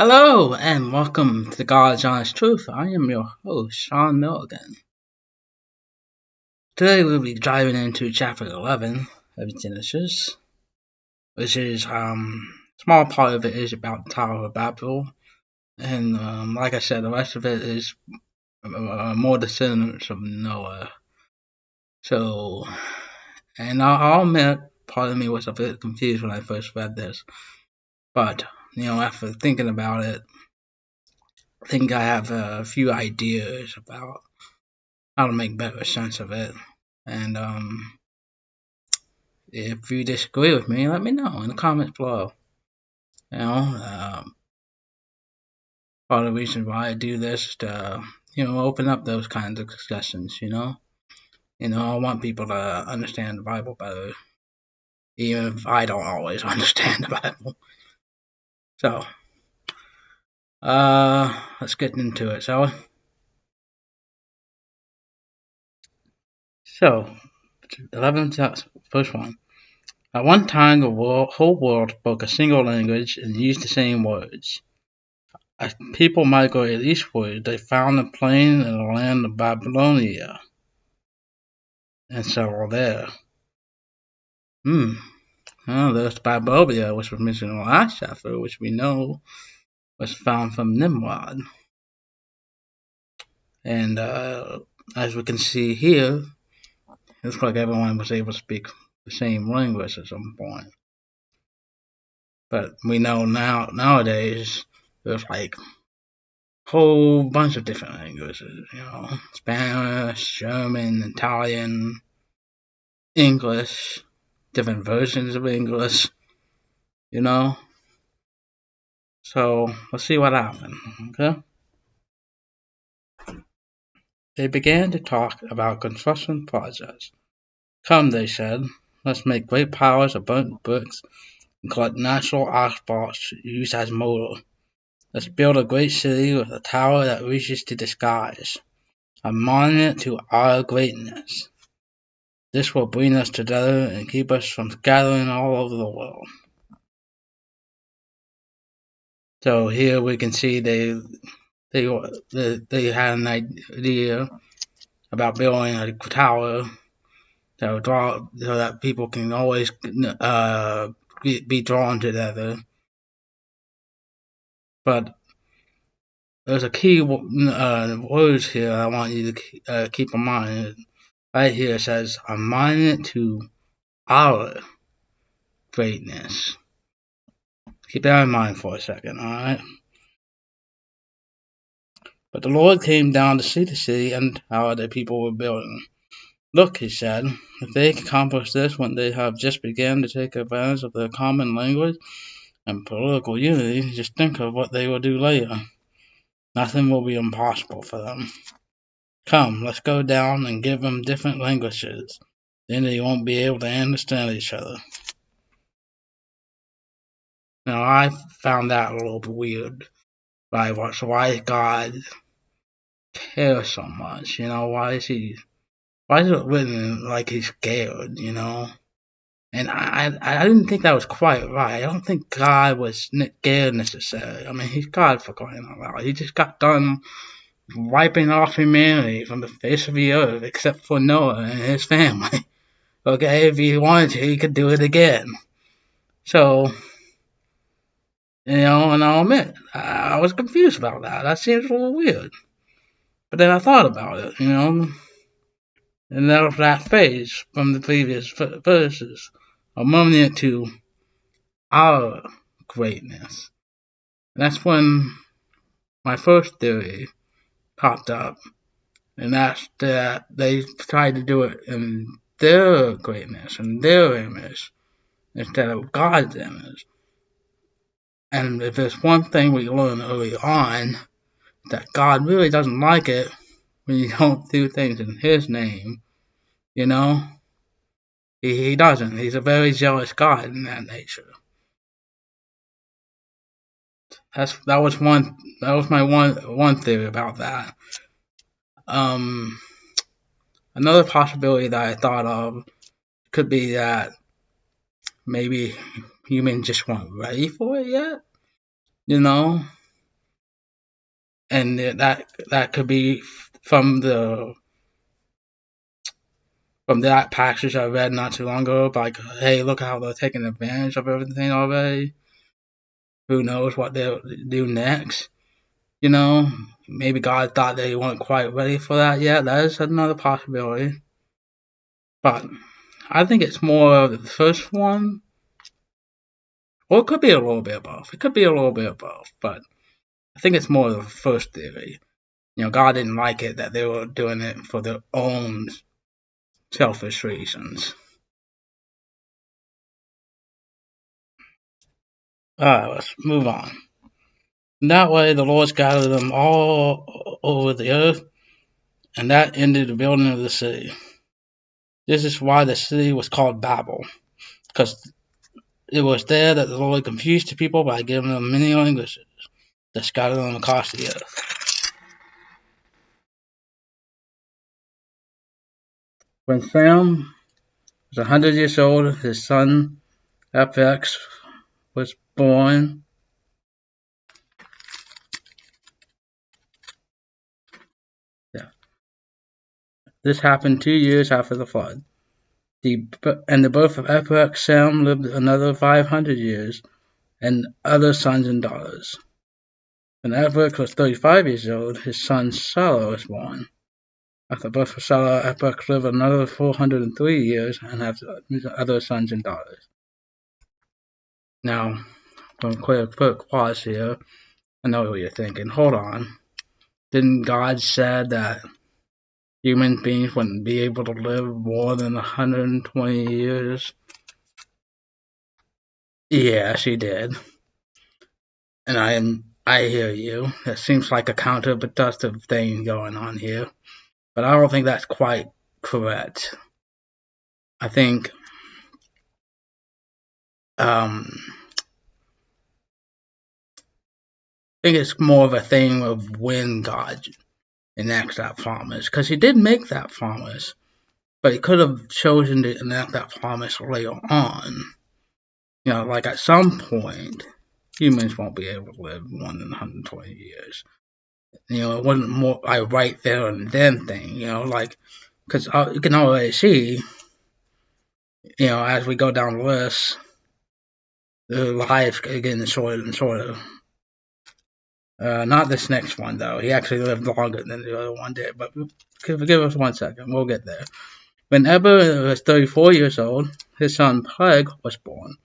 Hello and welcome to the God's Honest Truth. I am your host, Sean Milligan. Today we'll be diving into chapter 11 of Genesis, which is small part of it is about the Tower of Babel, and like I said, the rest of it is more descendants of Noah. So, and I'll admit, part of me was a bit confused when I first read this, but after thinking about it, I think I have a few ideas about how to make better sense of it. And if you disagree with me, let me know in the comments below. Part of the reason why I do this is to open up those kinds of discussions. I want people to understand the Bible better, even if I don't always understand the Bible. So, let's get into it, shall we? So, 11th first one. At one time, the whole world spoke a single language and used the same words. As people migrated eastward, they found a plain in the land of Babylonia and settled there. There's Babylonia, which was mentioned in the last chapter, which we know was found from Nimrod. And as we can see here, it looks like everyone was able to speak the same language at some point. But we know nowadays there's like a whole bunch of different languages, Spanish, German, Italian, English, different versions of English, So let's see what happened, okay? They began to talk about construction projects. Come, they said, let's make great piles of burnt bricks and collect natural asphalt used as mortar. Let's build a great city with a tower that reaches to the skies, a monument to our greatness. This will bring us together and keep us from scattering all over the world. So here we can see they had an idea about building a tower so that people can always be drawn together. But there's a key words here I want you to keep in mind. Right here it says, a monument to our greatness. Keep that in mind for a second, alright? But the Lord came down to see the city and the tower that people were building. Look, he said, if they accomplish this when they have just begun to take advantage of their common language and political unity, just think of what they will do later. Nothing will be impossible for them. Come, let's go down and give them different languages. Then they won't be able to understand each other. Now, I found that a little bit weird. Why God care so much? Why is it written like he's scared, And I didn't think that was quite right. I don't think God was scared necessarily. I mean, he's God for crying out loud. He just got done wiping off humanity from the face of the earth, except for Noah and his family. Okay, if he wanted to, he could do it again. So, and I'll admit, I was confused about that. That seems a little weird. But then I thought about it, and that was that phrase from the previous verses, a monument to our greatness. And that's when my first theory popped up, and that's that they tried to do it in their greatness and their image instead of God's image. And if there's one thing we learn early on, that God really doesn't like it when you don't do things in His name, He doesn't. He's a very jealous God in that nature. That was my one theory about that. Another possibility that I thought of could be that maybe humans just weren't ready for it yet. and that could be from that passage I read not too long ago. Like, hey, look how they're taking advantage of everything already. Who knows what they'll do next? Maybe God thought they weren't quite ready for that yet. That is another possibility. But I think it's more of the first one. Or it could be a little bit of both. It could be a little bit of both. But I think it's more of the first theory. God didn't like it that they were doing it for their own selfish reasons. Alright, let's move on. That way the Lord scattered them all over the earth, and that ended the building of the city. This is why the city was called Babel, because it was there that the Lord confused the people by giving them many languages that scattered them across the earth. When Sam was 100 years old, his son FX was born. Yeah. This happened 2 years after the flood. The birth of FX, Sam lived another 500 years and other sons and daughters. When FX was 35 years old, his son Salah was born. After the birth of Salah, FX lived another 403 years and had other sons and daughters. Now, I'm going to quick pause here. I know what you're thinking. Hold on. Didn't God say that human beings wouldn't be able to live more than 120 years? Yes, he did. And I hear you. It seems like a counterproductive thing going on here. But I don't think that's quite correct. I think it's more of a thing of when God enacts that promise. Because he did make that promise. But he could have chosen to enact that promise later on. Like at some point, humans won't be able to live more than 120 years. It wasn't more like right there and then thing. Because you can already see, as we go down the list, the lives are getting shorter and shorter. Not this next one though. He actually lived longer than the other one did. But give us 1 second. We'll get there. When Eber was 34 years old, his son Plague was born.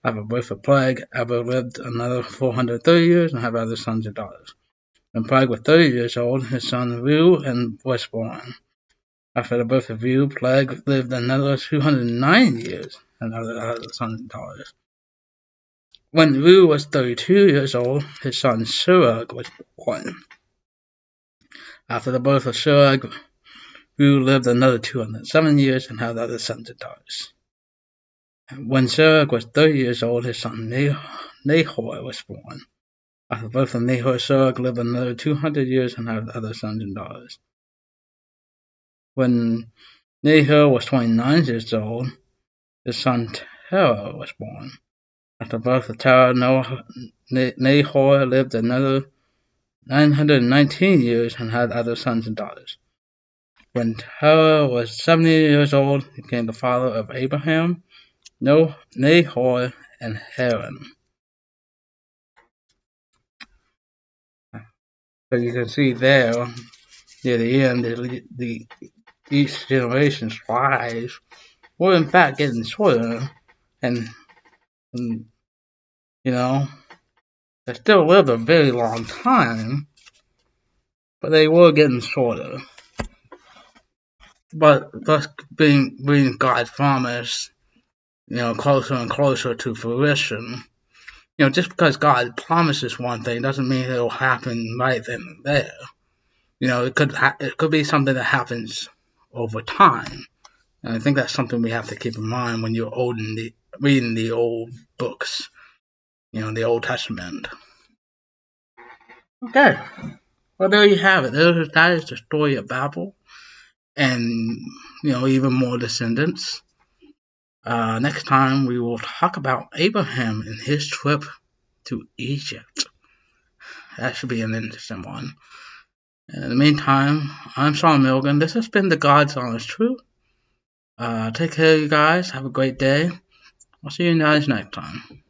After the birth of Plague, Eber lived another 430 years and had other sons and daughters. When Plague was 30 years old, his son Reu was born. After the birth of Reu, Plague lived another 209 years and had other sons and daughters. When Reu was 32 years old, his son Serug was born. After the birth of Serug, Reu lived another 207 years and had other sons and daughters. When Serug was 30 years old, his son Nahor was born. After the birth of Nahor, Serug lived another 200 years and had other sons and daughters. When Nahor was 29 years old, his son Terah was born. After the birth of Terah, Nahor lived another 919 years and had other sons and daughters. When Terah was 70 years old, he became the father of Abraham, Nahor, and Haran. So you can see there, near the end, each generation's lives were in fact getting shorter, and they still lived a very long time, but they were getting shorter. But thus being God's promise, closer and closer to fruition. Just because God promises one thing doesn't mean it'll happen right then and there. It could be something that happens over time. And I think that's something we have to keep in mind when you're reading the old books, the Old Testament. Okay, well there you have it. That is the story of Babel, and even more Decedents. Next time we will talk about Abraham and his trip to Egypt. that should be an interesting one. In the meantime, I'm Sean Milgan. This has been the God's Honest Truth. Take care, you guys. Have a great day. I'll see you guys next time.